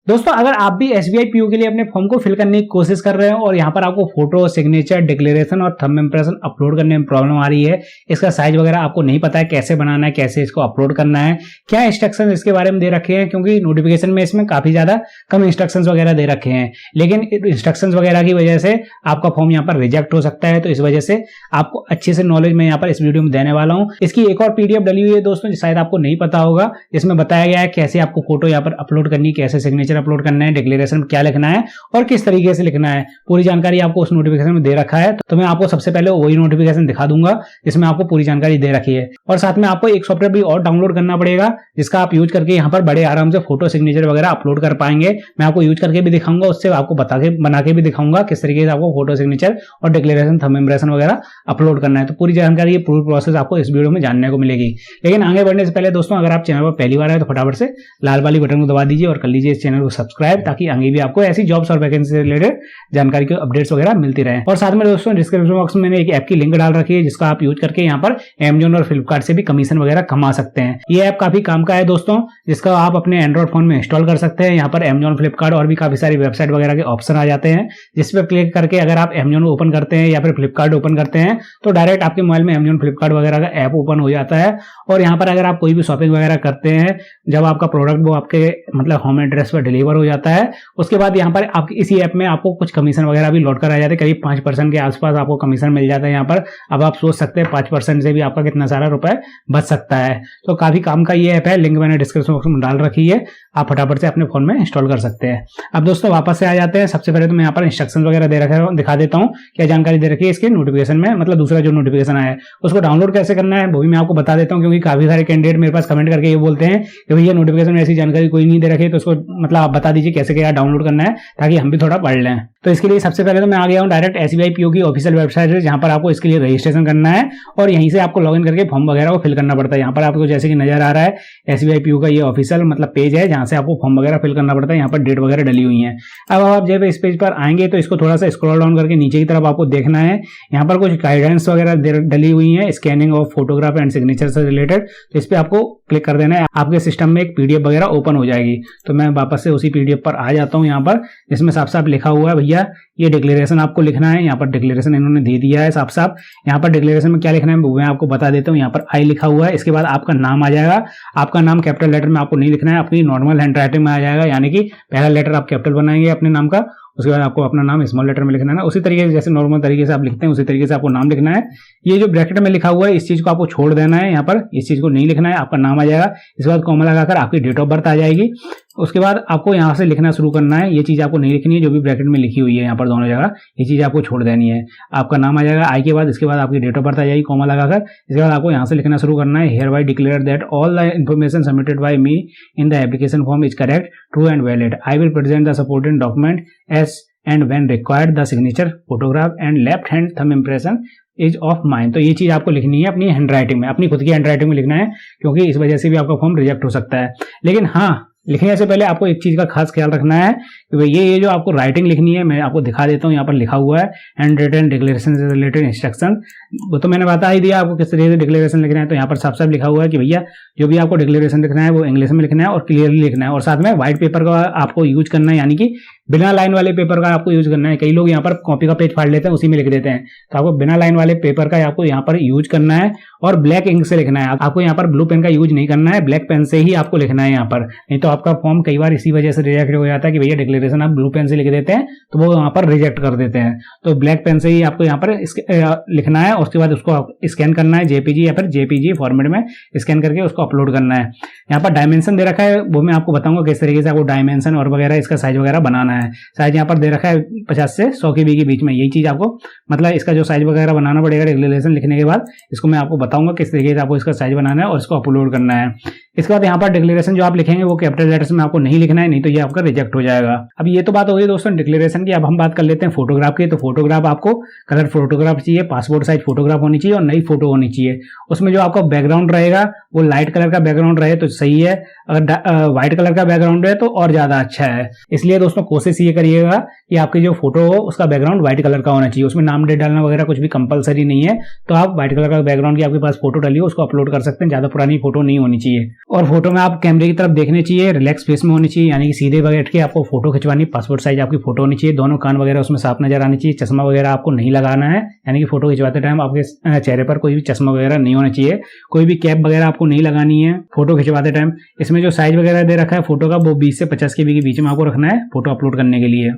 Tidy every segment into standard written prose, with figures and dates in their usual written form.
दोस्तों अगर आप भी एसबीआई पीओ के लिए अपने फॉर्म को फिल करने की कोशिश कर रहे हैं और यहाँ पर आपको फोटो, सिग्नेचर, डिक्लेरेशन और थंब इंप्रेशन अपलोड करने में प्रॉब्लम आ रही है, इसका साइज वगैरह आपको नहीं पता है कैसे बनाना है, कैसे इसको अपलोड करना है, क्या इंस्ट्रक्शन इसके बारे में दे रखे हैं, क्योंकि नोटिफिकेशन में इसमें काफी ज्यादा कम इंस्ट्रक्शन वगैरह दे रखे हैं, लेकिन इंस्ट्रक्शन वगैरह की वजह से आपका फॉर्म यहाँ पर रिजेक्ट हो सकता है। तो इस वजह से आपको अच्छे से नॉलेज मैं यहाँ पर इस वीडियो में देने वाला हूँ। इसकी एक और पीडीएफ डली हुई है दोस्तों, शायद आपको नहीं पता होगा, इसमें बताया गया है कैसे आपको फोटो यहाँ पर अपलोड करनी, कैसे सिग्नेचर अपलोड करना है, डिक्लेरेशन में क्या लिखना है और किस तरीके से लिखना है, पूरी जानकारी आपको उस नोटिफिकेशन में दे रखा है। तो मैं आपको सबसे पहले वही नोटिफिकेशन दिखा दूंगा जिसमें आपको पूरी जानकारी दे रखी है, और साथ में आपको एक सॉफ्टवेयर भी और डाउनलोड करना पड़ेगा जिसका आप यूज करके यहाँ पर बड़े आराम से फोटो, सिग्नेचर वगैरह अपलोड कर पाएंगे। मैं आपको यूज करके भी दिखाऊंगा, उससे आपको बना के भी दिखाऊंगा किस तरीके से आपको फोटो, सिग्नेचर और डिक्लेरेशन, थंब इंप्रेशन वगैरह अपलोड करना है। तो पूरी जानकारी, पूरी प्रोसेस आपको इस वीडियो में जानने को मिलेगी। लेकिन आगे बढ़ने से पहले दोस्तों, अगर आप चैनल पर पहली बार आए तो फटाफट से लाल वाली बटन को दबा दीजिए और कर लीजिए इस चैनल को सब्सक्राइब, ताकि आगे भी आपको ऐसी जॉब्स और वैकेंसी से रिलेटेड जानकारी के अपडेट्स वगैरह मिलती रहे। और साथ में दोस्तों डिस्क्रिप्शन बॉक्स में मैंने एक ऐप की लिंक डाल रखी है जिसका आप यूज करके यहाँ पर Amazon और फ्लिपकार्ट से भी कमीशन वगैरह कमा सकते हैं। ये ऐप काफी काम का है दोस्तों, जिसका आप अपने एंड्रॉइड फोन में इंस्टॉल कर सकते हैं। यहाँ पर Amazon, फ्लिपकार्ट और भी काफी सारी वेबसाइट वगैरह के ऑप्शन आ जाते हैं, जिस पर क्लिक करके अगर आप Amazon ओपन करते हैं या फिर फ्लिपकार्ट ओपन करते हैं तो डायरेक्ट आपके मोबाइल में Amazon, फ्लिपकार्ट वगैरह का ऐप ओपन हो जाता है। और यहाँ पर अगर आप कोई भी शॉपिंग वगैरह करते हैं, जब आपका प्रोडक्ट वो आपके मतलब होम एड्रेस पर डिलीवर हो जाता है, उसके बाद यहाँ पर आप इसी ऐप में आपको कुछ कमीशन वगैरह भी लौट कर आ जाते हैं। करीब 5% के आसपास आपको कमीशन मिल जाता है यहाँ पर। अब आप सोच सकते हैं 5% से भी आपका कितना सारा रुपए बच सकता है। तो काफी काम का ये ऐप है, लिंक मैंने डिस्क्रिप्शन बॉक्स में डाल रखी है, आप फटाफट से अपने फोन में इंस्टॉल कर सकते हैं। अब दोस्तों वापस से आ जाते हैं। सबसे पहले तो मैं यहाँ पर इंस्ट्रक्शन वगैरह दे रखा है, दिखा देता हूँ क्या जानकारी दे रखी है इसके नोटिफिकेशन में। मतलब दूसरा जो नोटिफिकेशन आया है उसको डाउनलोड कैसे करना है वो भी मैं आपको बता देता हूँ, क्योंकि काफी सारे कैंडिडेट मेरे पास कमेंट करके ये बोलते हैं कि भैया नोटिफिकेशन में ऐसी जानकारी कोई नहीं दे रखी है, तो उसको मतलब आप बता दीजिए कैसे क्या डाउनलोड करना है ताकि हम भी थोड़ा पढ़ लें। तो इसके लिए सबसे पहले तो मैं आ गया हूँ डायरेक्ट एसबीआई पीओ की ऑफिशियल वेबसाइट है, जहां पर आपको इसके लिए रजिस्ट्रेशन करना है और यहीं से आपको लॉगिन करके फॉर्म वगैरह को फिल करना पड़ता है। यहाँ पर आपको जैसे कि नजर आ रहा है एसबीआई पीओ का ये ऑफिशियल मतलब पेज है, जहां से आपको फॉर्म वगैरह फिल करना पड़ता है। यहाँ पर डेट वगैरह डली हुई है। अब आप जब इस पेज पर आएंगे तो इसको थोड़ा सा स्क्रॉल डाउन करके नीचे की तरफ आपको देखना है। यहाँ पर कुछ गाइडेंस वगैरह डली हुई है scanning of photograph and signature से रिलेटेड, तो इस पर आपको क्लिक कर देना है। आपके सिस्टम में एक पीडीएफ वगैरह ओपन हो जाएगी। तो मैं वापस से उसी पीडीएफ पर आ जाता हूँ यहाँ पर, जिसमें साफ साफ लिखा हुआ है भैया ये डिक्लेरेशन आपको लिखना है। यहाँ पर डिक्लेरेशन इन्होंने दे दिया है साफ साफ। यहाँ पर डिक्लेरेशन में क्या लिखना है वो मैं आपको बता देता हूँ। यहाँ पर आई लिखा हुआ है, इसके बाद आपका नाम आ जाएगा। आपका नाम कैपिटल लेटर में आपको नहीं लिखना है, आपकी नॉर्मल हैंड राइटिंग में आ जाएगा, यानी कि पहला लेटर आप कैपिटल बनाएंगे अपने नाम का, उसके बाद आपको अपना नाम स्मॉल लेटर में लिखना है ना, उसी तरीके से जैसे नॉर्मल तरीके से आप लिखते हैं उसी तरीके से आपको नाम लिखना है। ये जो ब्रैकेट में लिखा हुआ है इस चीज को आपको छोड़ देना है, यहाँ पर इस चीज को नहीं लिखना है, आपका नाम आ जाएगा। इसके बाद कॉमा लगाकर आपकी डेट ऑफ बर्थ आ जाएगी। उसके बाद आपको यहाँ से लिखना शुरू करना है, ये चीज आपको नहीं लिखनी है जो भी ब्रैकेट में लिखी हुई है यहाँ पर दोनों जगह, ये चीज आपको छोड़ देनी है। आपका नाम आ जाएगा आई के बाद, इसके बाद आपकी डेट ऑफ बर्थ आ जाएगी कॉमा लगाकर। इसके बाद आपको यहाँ से लिखना शुरू करना है hereby declare that all the information submitted by me in the application form is correct, true and valid. I will present the supporting document as and when required the signature, photograph and left hand thumb impression is of mine। तो ये चीज आपको लिखनी है अपनी hand writing में, अपनी खुद की हैंड राइटिंग में लिखना है, क्योंकि इस वजह से भी आपका फॉर्म रिजेक्ट हो सकता है। लेकिन हाँ, लिखने से पहले आपको एक चीज का खास ख्याल रखना है कि भाई ये जो आपको राइटिंग लिखनी है, मैं आपको दिखा देता हूँ। यहाँ पर लिखा हुआ है हैंड रिटन डिक्लेरेशन से रिलेटेड इंस्ट्रक्शन, वो तो मैंने बता ही दिया आपको किस तरीके से डिक्लेरेशन लिखना है। तो यहाँ पर साफ साफ लिखा हुआ है कि भैया जो भी आपको डिक्लेरेशन लिखना है वो इंग्लिश में लिखना है और क्लियरली लिखना है, और साथ में व्हाइट पेपर का आपको यूज करना है, यानी कि बिना लाइन वाले पेपर का आपको यूज करना है। कई लोग यहाँ पर कॉपी का पेज फाड़ लेते हैं उसी में लिख देते हैं, तो आपको बिना लाइन वाले पेपर का आपको यहाँ पर यूज करना है और ब्लैक इंक से लिखना है। आपको यहाँ पर ब्लू पेन का यूज नहीं करना है, ब्लैक पेन से ही आपको लिखना है यहाँ पर, नहीं तो आपका फॉर्म कई बार इसी वजह से रिजेक्ट हो जाता है कि भैया डिक्लेरेशन आप ब्लू पेन से लिख देते हैं तो वो यहाँ पर रिजेक्ट कर देते हैं। तो ब्लैक पेन से ही आपको यहाँ पर लिखना है, उसके बाद उसको स्कैन करना है जेपीजी या फिर जेपीजी फॉर्मेट में स्कैन करके उसको अपलोड करना है। यहाँ पर डायमेंशन दे रखा है, वो मैं आपको बताऊंगा किस तरीके से आपको डायमेंशन और वगैरह इसका साइज वगैरह बनाना है। साइज यहाँ पर दे रखा है 50 से 100 KB के बीच में, यही चीज आपको मतलब इसका जो साइज वगैरह बनाना पड़ेगा डिक्लेरेशन लिखने के बाद, इसको मैं आपको बताऊंगा किस तरीके से आपको इसका साइज बनाना है और इसको अपलोड करना है। इसके बाद यहाँ पर डिक्लेरेशन जो आप लिखेंगे वो कैपिटल लेटर्स में आपको नहीं लिखना है, नहीं तो ये आपका रिजेक्ट हो जाएगा। अब ये तो बात हो गई दोस्तों डिक्लेरेशन की। अब हम बात कर लेते हैं फोटोग्राफ की। तो फोटोग्राफ आपको कलर फोटोग्राफ चाहिए, पासपोर्ट साइज फोटोग्राफ होनी चाहिए और नई फोटो होनी चाहिए। उसमें जो आपका बैकग्राउंड रहेगा वो लाइट कलर का बैकग्राउंड रहे तो सही है, अगर व्हाइट कलर का बैकग्राउंड है तो और ज्यादा अच्छा है। इसलिए दोस्तों कोशिश ये करिएगा कि आपकी जो फोटो हो उसका बैकग्राउंड व्हाइट कलर का होना चाहिए, उसमें नाम डेट डालना वगैरह कुछ भी कंपलसरी नहीं है। तो आप व्हाइट कलर का बैकग्राउंड की आपके पास फोटो डालिए, उसको अपलोड कर सकते हैं, ज्यादा पुरानी फोटो नहीं होनी चाहिए। और फोटो में आप कैमरे की तरफ देखने चाहिए, रिलैक्स फेस में होनी चाहिए, यानी कि सीधे बैठ के आपको फोटो खिंचवानी, पासपोर्ट साइज आपकी फोटो होनी चाहिए, दोनों कान वगैरह उसमें साफ नजर आनी चाहिए, चश्मा वगैरह आपको नहीं लगाना है, यानी कि फोटो खिंचवाते टाइम आपके चेहरे पर कोई भी चश्मा वगैरह नहीं होना चाहिए, कोई भी कैप वगैरह आपको नहीं लगानी है फोटो खिंचवाते टाइम। इसमें जो साइज वगैरह दे रखा है फोटो का वो 20 से 50 KB के बीच में आपको रखना है फोटो अपलोड करने के लिए।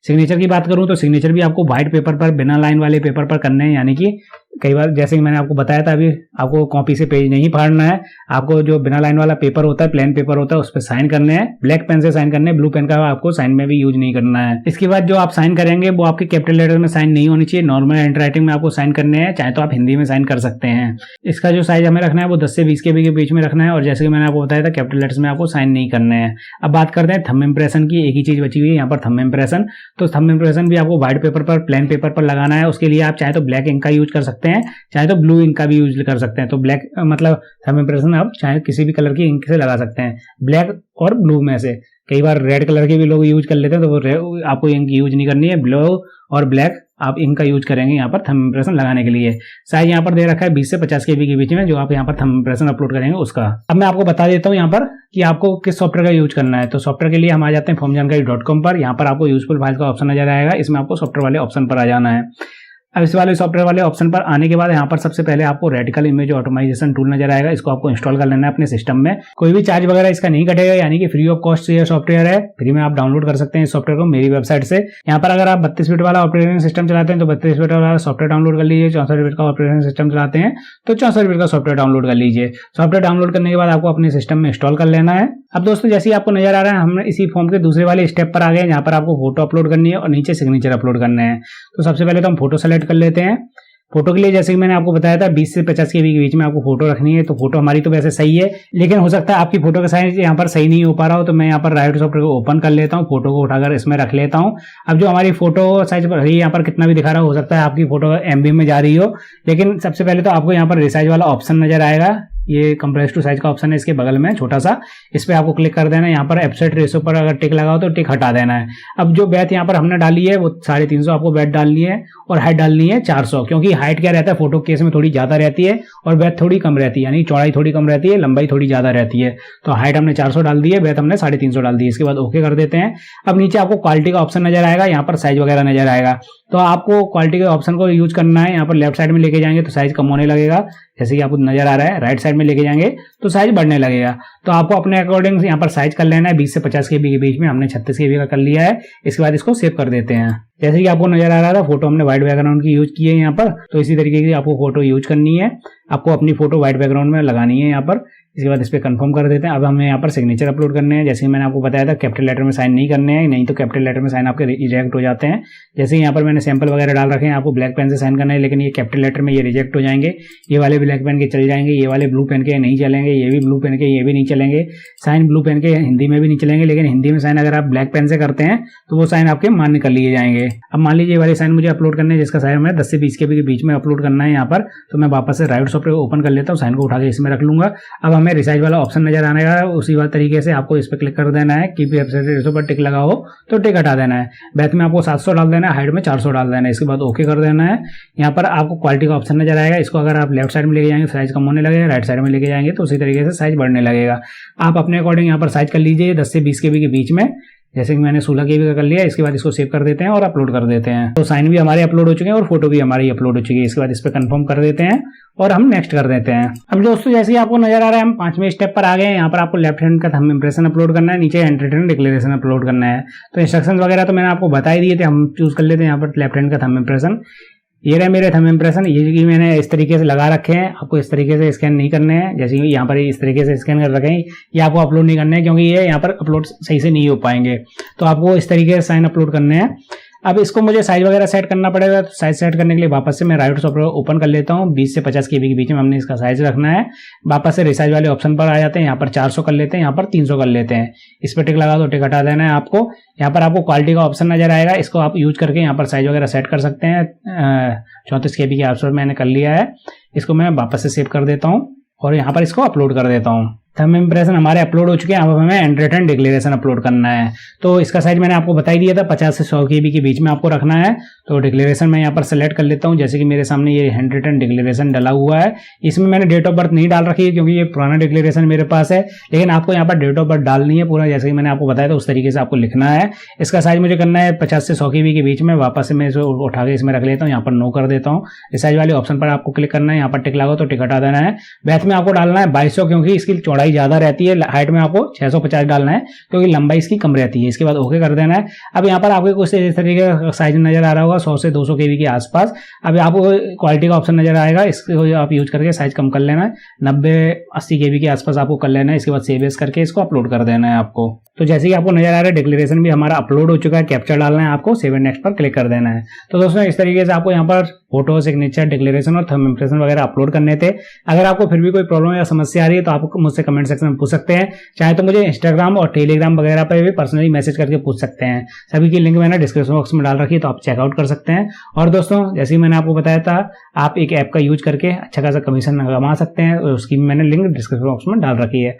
सिग्नेचर की बात करूं तो सिग्नेचर भी आपको व्हाइट पेपर पर, बिना लाइन वाले पेपर पर करने हैं, यानी कि कई बार जैसे कि मैंने आपको बताया था अभी, आपको कॉपी से पेज नहीं फाड़ना है, आपको जो बिना लाइन वाला पेपर होता है, प्लेन पेपर होता है, उस पर साइन करने हैं, ब्लैक पेन से साइन करने हैं, ब्लू पेन का आपको साइन में भी यूज नहीं करना है। इसके बाद जो आप साइन करेंगे वो आपके कैपिटल लेटर में साइन नहीं होनी चाहिए, नॉर्मल हैंड राइटिंग में आपको साइन करने हैं, चाहे तो आप हिंदी में साइन कर सकते हैं। इसका जो साइज हमें रखना है वो 10 से 20 KB के बीच में रखना है, और जैसे कि मैंने आपको बताया था कैपिटल लेटर्स में आपको साइन नहीं करने हैं। अब बात करते हैं थंब इंप्रेशन की। एक ही चीज बची हुई है यहाँ पर, थंब इंप्रेशन। तो थंब इंप्रेशन भी आपको व्हाइट पेपर पर, प्लेन पेपर पर लगाना है। उसके लिए आप चाहे तो ब्लैक इंक का यूज कर सकते हैं, चाहे तो ब्लू इंक का भी यूज कर सकते हैं। तो ब्लैक मतलब थंब इंप्रेशन आप चाहे किसी भी कलर की इंक से लगा सकते हैं, ब्लैक और ब्लू में से। कई बार रेड कलर के भी लोग यूज कर लेते हैं, तो वो आपको इंक यूज नहीं करनी है, ब्लू और ब्लैक आप इंक का यूज करेंगे यहाँ पर थंब इंप्रेशन लगाने के लिए। साइज यहाँ पर दे रखा है 20 से 50 KB के बीच में, जो आप यहाँ पर थंब इंप्रेशन अपलोड करेंगे उसका। अब मैं आपको बता देता हूँ यहाँ पर कि आपको किस सॉफ्टवेयर का यूज करना है। तो सॉफ्टवेयर के लिए हम आ जाते हैं formjankari.com पर। यहाँ पर आपको यूजफुल फाइल का ऑप्शन नजर आएगा, इसमें आपको सॉफ्टवेयर वाले ऑप्शन पर आ जाना है। अब इस वाले सॉफ्टवेयर वाले ऑप्शन पर आने के बाद यहाँ पर सबसे पहले आपको रेटिकल इमेज ऑटोमाइजेशन टूल नजर आएगा, इसको आपको इंस्टॉल कर लेना है अपने सिस्टम में। कोई भी चार्ज वगैरह इसका नहीं कटेगा, यानी कि फ्री ऑफ कॉस्ट ये सॉफ्टवेयर है, फ्री में आप डाउनलोड कर सकते हैं इस सॉफ्टवेयर को मेरी वेबसाइट से। यहाँ पर अगर आप 32 बिट वाला ऑपरेटिंग सिस्टम चलाते हैं तो 32 बिट वाला सॉफ्टवेयर डाउनलोड कर लीजिए, 64 बिट का ऑपरेटिंग सिस्टम चलाते हैं तो 64 बिट का सॉफ्टवेयर डाउनलोड कर लीजिए। सॉफ्टवेयर डाउनलोड करने के बाद आपको अपने सिस्टम में इंस्टॉल कर लेना है। अब दोस्तों जैसे ही आपको नजर आ रहा है, हम इसी फॉर्म के दूसरे वाले स्टेप पर आ गए, यहाँ पर आपको फोटो अपलोड करनी है और नीचे सिग्नेचर अपलोड करने हैं। तो सबसे पहले तो हम फोटो सेलेक्ट कर लेते हैं। फोटो के लिए जैसे कि मैंने आपको बताया था 20 से 50 KB के बीच में आपको फोटो रखनी है। तो फोटो हमारी तो वैसे सही है, लेकिन हो सकता है आपकी फोटो का साइज यहाँ पर सही नहीं हो पा रहा हो, तो मैं यहाँ पर राइट सॉफ्टवेयर को ओपन कर लेता हूँ, फोटो को उठाकर इसमें रख लेता हूँ। अब जो हमारी फोटो साइज पर यहाँ पर कितना भी दिखा रहा हो सकता है आपकी फोटो MB में जा रही हो, लेकिन सबसे पहले तो आपको यहाँ पर रिसाइज वाला ऑप्शन नजर आएगा, ये कंप्रेस टू साइज का ऑप्शन है इसके बगल में छोटा सा, इस पे आपको क्लिक कर देना है। यहाँ पर एब्सेट रेशो पर अगर टिक लगाओ तो टिक हटा देना है। अब जो बैथ यहाँ पर हमने डाली है वो 350 आपको बैथ डालनी है और हाइट डालनी है 400, क्योंकि हाइट क्या रहता है फोटो केस में थोड़ी ज्यादा रहती है और बैथ थोड़ी कम रहती है, यानी चौड़ाई थोड़ी कम रहती है, लंबाई थोड़ी ज्यादा रहती है। तो हाइट हमने 400 डाल दी है, बैथ हमने 350 डाल दी है। इसके बाद ओके कर देते हैं। अब नीचे आपको क्वालिटी का ऑप्शन नजर आएगा, यहाँ पर साइज वगैरह नजर आएगा, तो आपको क्वालिटी के ऑप्शन को यूज करना है। यहाँ पर लेफ्ट साइड में लेके जाएंगे तो साइज कम होने लगेगा, जैसे कि आपको नजर आ रहा है। राइट साइड में लेके जाएंगे तो साइज बढ़ने लगेगा। तो आपको अपने अकॉर्डिंग यहाँ पर साइज कर लेना है। 20 से 50 KB के बीच में हमने 36 KB का कर लिया है। इसके बाद इसको सेव कर देते हैं। जैसे कि आपको नजर आ रहा था फोटो हमने व्हाइट बैकग्राउंड की यूज की है यहाँ पर, तो इसी तरीके की आपको फोटो यूज करनी है। आपको अपनी फोटो व्हाइट बैकग्राउंड में लगानी है यहाँ पर। इसके बाद इस पर कंफर्म कर देते हैं। अब हमें यहाँ पर सिग्नेचर अपलोड करने हैं। जैसे मैंने आपको बताया था कैपिटल लेटर में साइन नहीं करने हैं, नहीं तो कैपिटल लेटर में साइन आपके रिजेक्ट हो जाते हैं। जैसे यहाँ पर मैंने सैंपल वगैरह डाल रखे हैं, आपको ब्लैक पेन से साइन करना है, लेकिन ये कैपिटल लेटर में ये रिजेक्ट हो जाएंगे। ये वाले ब्लैक पेन के चल जाएंगे, ये वाले ब्लू पेन के नहीं चलेंगे, ये भी ब्लू पेन के ये भी नहीं चलेंगे। साइन ब्लू पेन के हिंदी में भी नहीं चलेंगे, लेकिन हिंदी में साइन अगर आप ब्लैक पेन से करते हैं तो वो साइन आपके मान्य कर लिए जाएंगे। अब मान लीजिए ये वाले साइन मुझे अपलोड करने हैं, जिसका साइज हमें 10 से 20 KB के बीच में अपलोड करना है यहाँ पर। तो मैं वापस से राइट सॉफ्टवेयर को ओपन कर लेता हूँ, साइन को उठा के इसमें रख लूंगा। अब हमें रिसाइज वाला ऑप्शन नजर आने का, उसी वाले तरीके से आपको इस पर क्लिक कर देना है। कीप एब्सेंट रेशो पर टिक लगा हो तो टिक हटा देना है। बैथ में आपको 700 डाल देना है, हाइट में 400 डाल देना है। इसके बाद ओके कर देना है। यहाँ पर आपको क्वालिटी का ऑप्शन नजर आएगा, इसको अगर आप लेफ्ट साइड में लेके जाएंगे साइज कम होने लगेगा, राइट साइड में लेके जाएंगे तो उसी तरीके से साइज बढ़ने लगेगा। आप अपने अकॉर्डिंग यहाँ पर साइज कर लीजिए 10 से 20 KB के बीच में, जैसे कि मैंने 16 KB का कर लिया। इसके बाद इसको सेव कर देते हैं और अपलोड कर देते हैं। तो साइन भी हमारे अपलोड हो चुके हैं और फोटो भी हमारी अपलोड हो चुकी है। इसके बाद इस पर कंफर्म कर देते हैं और हम नेक्स्ट कर देते हैं। अब दोस्तों जैसे ही आपको नजर आ रहा है हम 5वें स्टेप पर आ गए हैं। यहाँ पर आपको लेफ्ट हैंड का थंब इंप्रेशन अपलोड करना है, नीचे हैंड रिटन डिक्लेरेशन अपलोड करना है। तो इंस्ट्रक्शन वगैरह तो मैंने आपको बता ही दिए थे, हम चूज कर लेते हैं यहाँ पर लेफ्ट हैंड का थंब इंप्रेशन। ये रहे मेरे थंब इंप्रेशन, ये कि मैंने इस तरीके से लगा रखे हैं। आपको इस तरीके से स्कैन नहीं करने हैं, जैसे कि यहाँ पर इस तरीके से स्कैन कर रखे हैं, ये आपको अपलोड नहीं करने हैं क्योंकि ये यहाँ पर अपलोड सही से नहीं हो पाएंगे। तो आपको इस तरीके से साइन अपलोड करने हैं। अब इसको मुझे साइज वगैरह सेट करना पड़ेगा, तो साइज सेट करने के लिए वापस से मैं राइट सॉफ्टवेयर ओपन कर लेता हूँ। 20 से 50 KB के बीच में हमने इसका साइज रखना है। वापस से रिसाइज वाले ऑप्शन पर आ जाते हैं, यहाँ पर 400 कर लेते हैं, यहाँ पर 300 कर लेते हैं। इस पर टिक लगा दो, टिक हटा देना है आपको। यहाँ पर आपको क्वालिटी का ऑप्शन नजर आएगा, इसको आप यूज करके यहाँ पर साइज वगैरह सेट कर सकते हैं। 34 KB के आसपास मैंने कर लिया है। इसको मैं वापस से सेव कर देता हूँ और यहाँ पर इसको अपलोड कर देता हूँ। थंब इंप्रेशन हमारे अपलोड हो चुके हैं। अब हमें हैंड रिटन डिक्लेरेशन अपलोड करना है। तो इसका साइज मैंने आपको बता ही दिया था, 50 से 100 KB के बीच में आपको रखना है। तो डिक्लेरेशन मैं यहाँ पर सेलेक्ट कर लेता हूँ। जैसे कि मेरे सामने ये हैंड रिटन डिक्लेरेशन डला हुआ है। इसमें मैंने डेट ऑफ बर्थ नहीं डाल रखी है क्योंकि ये पुराना डिक्लेरेशन मेरे पास है, लेकिन आपको यहाँ पर डेट ऑफ बर्थ डालनी है पूरा, जैसे कि मैंने आपको बताया था उस तरीके से आपको लिखना है। इसका साइज मुझे करना है 50 से 100 KB के बीच में। वापस से मैं इसे उठा के इसमें रख लेता हूँ, यहाँ पर नो कर देता हूँ। इस साइज वाले ऑप्शन पर आपको क्लिक करना है, यहाँ पर टिक लगा तो टिक हटा देना है। बैथ में आपको डालना है 2200 क्योंकि इसकी चौड़ाई ज्यादा रहती है। हाइट में आपको 650 डालना है क्योंकि लंबाई इसकी कम रहती है। इसके बाद ओके कर देना है। अब यहाँ पर आपको कुछ इस तरीके का साइज नजर आ रहा होगा 100 से 200 KB के आसपास। अब आपको क्वालिटी का ऑप्शन नजर आएगा, इसको आप यूज करके साइज कम कर लेना है, 90-80 KB के आसपास आपको कर लेना है। इसके बाद सेव एज करके इसको अपलोड कर देना है आपको। तो जैसे कि आपको नजर आ रहा है डिक्लेरेशन भी हमारा अपलोड हो चुका है। कैप्चर डालना है आपको, सेव एंड नेक्स्ट पर क्लिक कर देना है। तो दोस्तों इस तरीके से आपको यहाँ पर फोटो, सिग्नेचर, डिक्लेरेशन और थंब इंप्रेशन वगैरह अपलोड करने थे। अगर आपको फिर भी कोई प्रॉब्लम या समस्या आ रही है तो आप मुझसे कमेंट सेक्शन में पूछ सकते हैं। चाहे तो मुझे इंस्टाग्राम और टेलीग्राम वगैरह पर भी पर्सनली मैसेज करके पूछ सकते हैं। सभी की लिंक मैंने डिस्क्रिप्शन बॉक्स में डाल रखी है, तो आप चेकआउट कर सकते हैं। और दोस्तों जैसे ही मैंने आपको बताया था, आप एक ऐप का यूज करके अच्छा खासा कमीशन कमा सकते हैं, उसकी मैंने लिंक डिस्क्रिप्शन बॉक्स में डाल रखी है।